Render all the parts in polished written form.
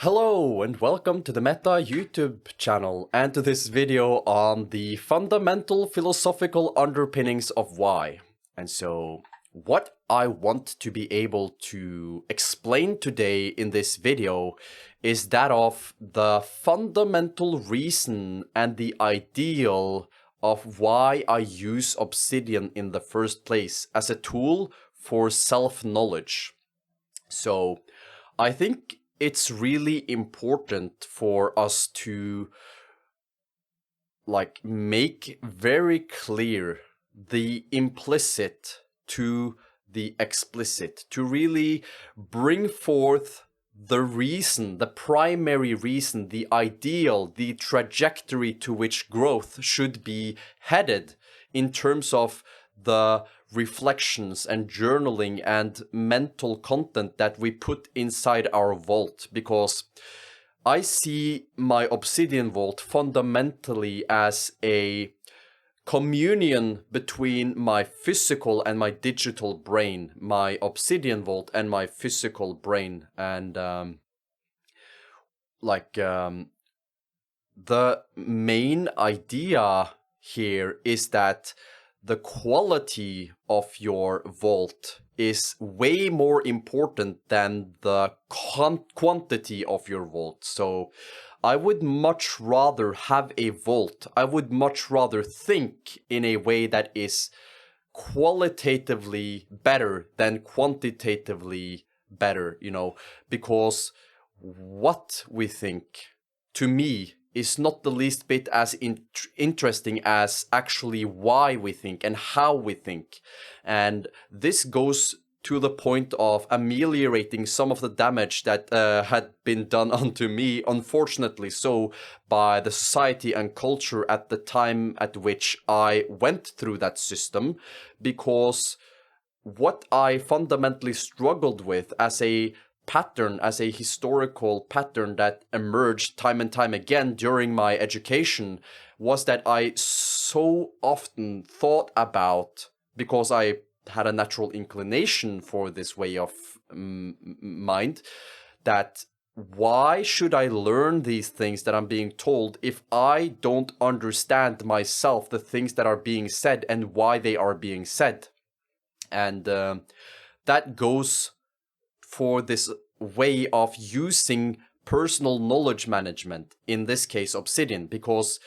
Hello and welcome to the Meta YouTube channel and to this video on the fundamental philosophical underpinnings of why. And so what I want to be able to explain today in this video is that of the fundamental reason and the ideal of why I use Obsidian in the first place as a tool for self-knowledge. So I think it's really important for us to make very clear the implicit to the explicit, to really bring forth the reason, the primary reason, the ideal, the trajectory to which growth should be headed in terms of the reflections and journaling and mental content that we put inside our vault, because I see my Obsidian vault fundamentally as a communion between my physical and my digital brain, my Obsidian vault and my physical brain. And the main idea here is that the quality of your vault is way more important than the quantity of your vault. So I would much rather have a vault. I would much rather think in a way that is qualitatively better than quantitatively better, because what we think, to me, is not the least bit as interesting as actually why we think and how we think. And this goes to the point of ameliorating some of the damage that had been done unto me, unfortunately so, by the society and culture at the time at which I went through that system. Because what I fundamentally struggled with as a pattern, as a historical pattern that emerged time and time again during my education, was that I so often thought about, because I had a natural inclination for this way of mind, that why should I learn these things that I'm being told if I don't understand myself, the things that are being said and why they are being said? And that goes for this way of using personal knowledge management, in this case Obsidian, because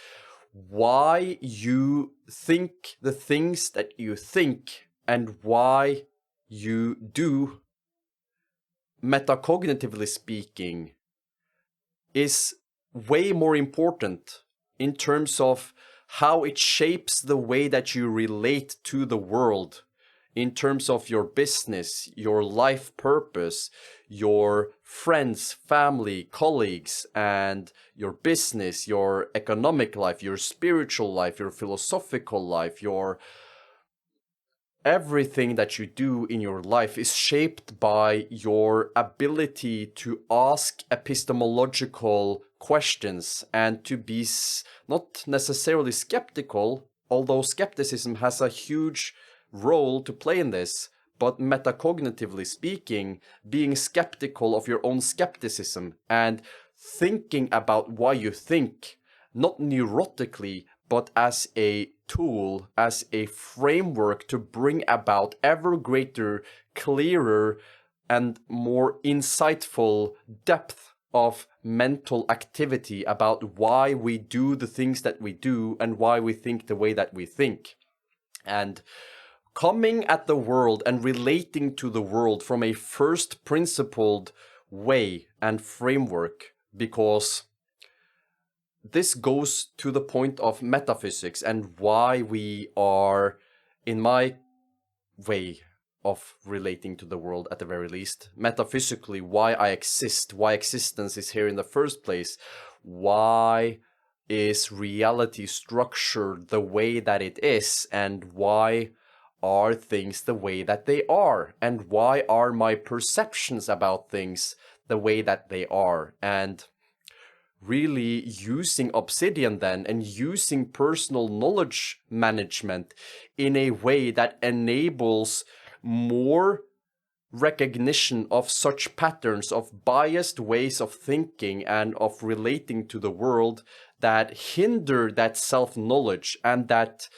why you think the things that you think and why you do, metacognitively speaking, is way more important in terms of how it shapes the way that you relate to the world, in terms of your business, your life purpose, your friends, family, colleagues, and your business, your economic life, your spiritual life, your philosophical life, your everything that you do in your life is shaped by your ability to ask epistemological questions and to be not necessarily skeptical, although skepticism has a huge role to play in this, but metacognitively speaking, being skeptical of your own skepticism and thinking about why you think, not neurotically, but as a tool, as a framework to bring about ever greater, clearer, and more insightful depth of mental activity about why we do the things that we do and why we think the way that we think. And coming at the world and relating to the world from a first principled way and framework, because this goes to the point of metaphysics and why we are, in my way of relating to the world at the very least, metaphysically, why I exist, why existence is here in the first place, why is reality structured the way that it is, and why are things the way that they are, and why are my perceptions about things the way that they are. And really using Obsidian then, and using personal knowledge management in a way that enables more recognition of such patterns of biased ways of thinking and of relating to the world that hinder that self-knowledge and that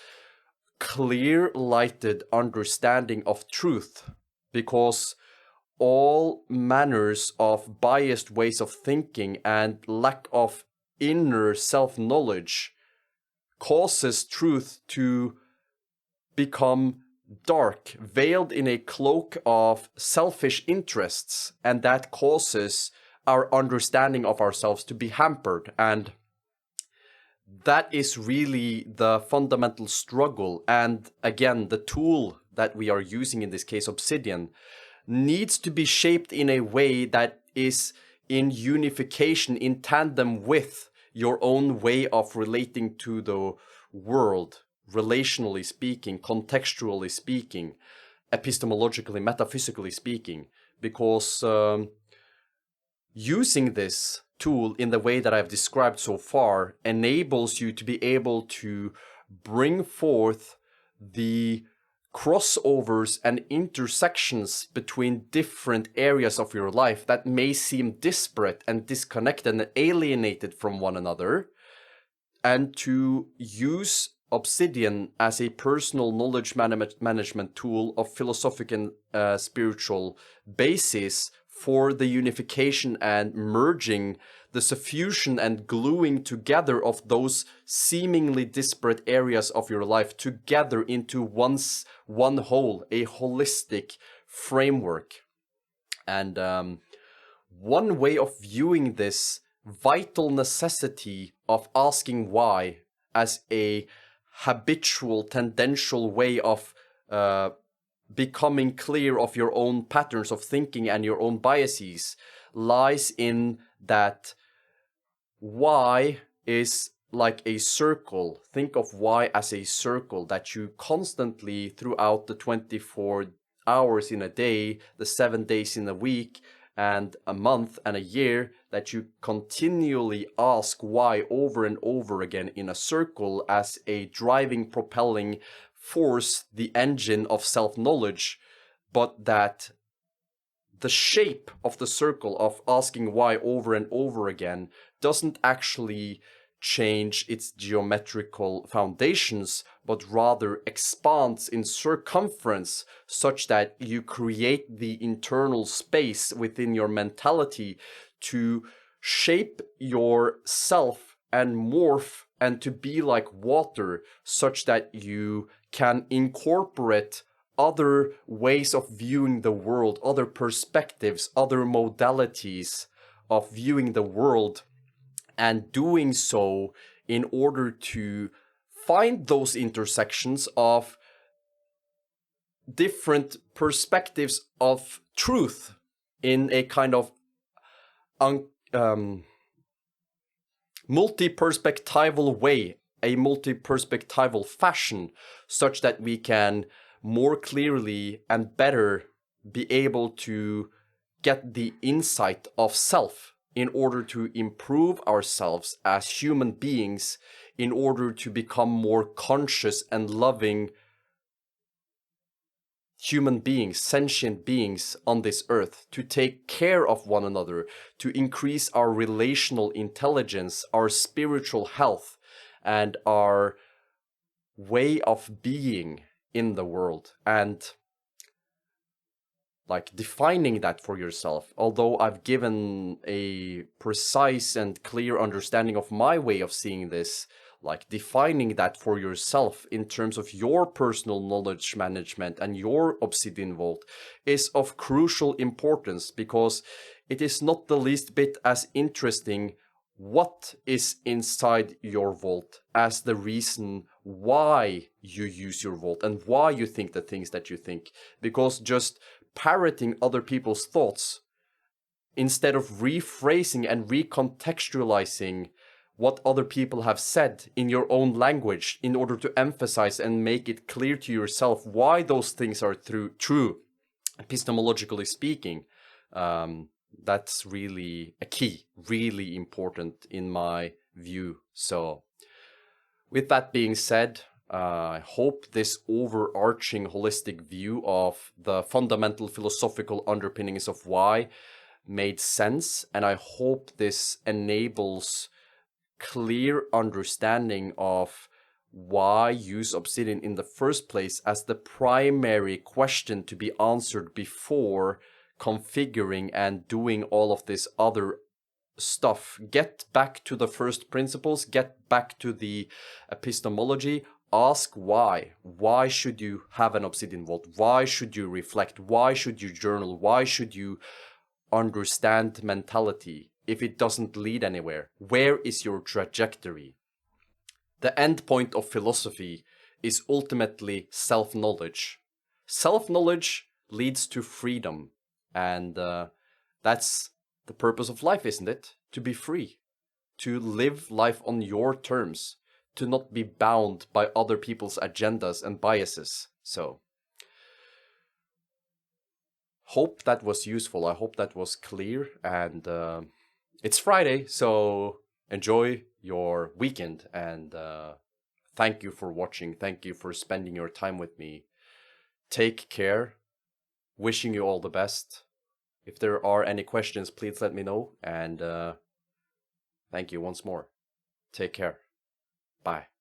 clear-lighted understanding of truth, because all manners of biased ways of thinking and lack of inner self-knowledge causes truth to become dark, veiled in a cloak of selfish interests, and that causes our understanding of ourselves to be hampered. And that is really the fundamental struggle. And again, the tool that we are using in this case, Obsidian, needs to be shaped in a way that is in unification, in tandem with your own way of relating to the world, relationally speaking, contextually speaking, epistemologically, metaphysically speaking, because using this tool in the way that I've described so far enables you to be able to bring forth the crossovers and intersections between different areas of your life that may seem disparate and disconnected and alienated from one another, and to use Obsidian as a personal knowledge management tool of philosophical and spiritual basis for the unification and merging, the suffusion and gluing together of those seemingly disparate areas of your life together into one whole, a holistic framework. And one way of viewing this vital necessity of asking why as a habitual, tendential way of becoming clear of your own patterns of thinking and your own biases lies in that why is like a circle. Think of why as a circle that you constantly, throughout the 24 hours in a day, the 7 days in a week, and a month and a year, that you continually ask why over and over again in a circle as a driving, propelling force, the engine of self-knowledge, but that the shape of the circle of asking why over and over again doesn't actually change its geometrical foundations, but rather expands in circumference such that you create the internal space within your mentality to shape yourself and morph and to be like water, such that you can incorporate other ways of viewing the world, other perspectives, other modalities of viewing the world, and doing so in order to find those intersections of different perspectives of truth in a kind of multi-perspectival way, a multi-perspectival fashion, such that we can more clearly and better be able to get the insight of self in order to improve ourselves as human beings, in order to become more conscious and loving human beings, sentient beings on this earth, to take care of one another, to increase our relational intelligence, our spiritual health, and our way of being in the world. And like defining that for yourself, although I've given a precise and clear understanding of my way of seeing this, like defining that for yourself in terms of your personal knowledge management and your Obsidian Vault is of crucial importance, because it is not the least bit as interesting what is inside your vault as the reason why you use your vault and why you think the things that you think. Because just parroting other people's thoughts instead of rephrasing and recontextualizing what other people have said in your own language in order to emphasize and make it clear to yourself why those things are true, epistemologically speaking, that's really a key, really important in my view. So with that being said, I hope this overarching holistic view of the fundamental philosophical underpinnings of why made sense, and I hope this enables clear understanding of why use Obsidian in the first place as the primary question to be answered before configuring and doing all of this other stuff. Get back to the first principles, get back to the epistemology, ask why. Why should you have an Obsidian vault? Why should you reflect? Why should you journal? Why should you understand mentality if it doesn't lead anywhere? Where is your trajectory? The end point of philosophy is ultimately self-knowledge. Self-knowledge leads to freedom, and that's the purpose of life, isn't it? To be free, to live life on your terms, to not be bound by other people's agendas and biases. So, hope that was useful. I hope that was clear. And it's Friday, so enjoy your weekend. And thank you for watching. Thank you for spending your time with me. Take care. Wishing you all the best. If there are any questions, please let me know. And thank you once more. Take care. Bye.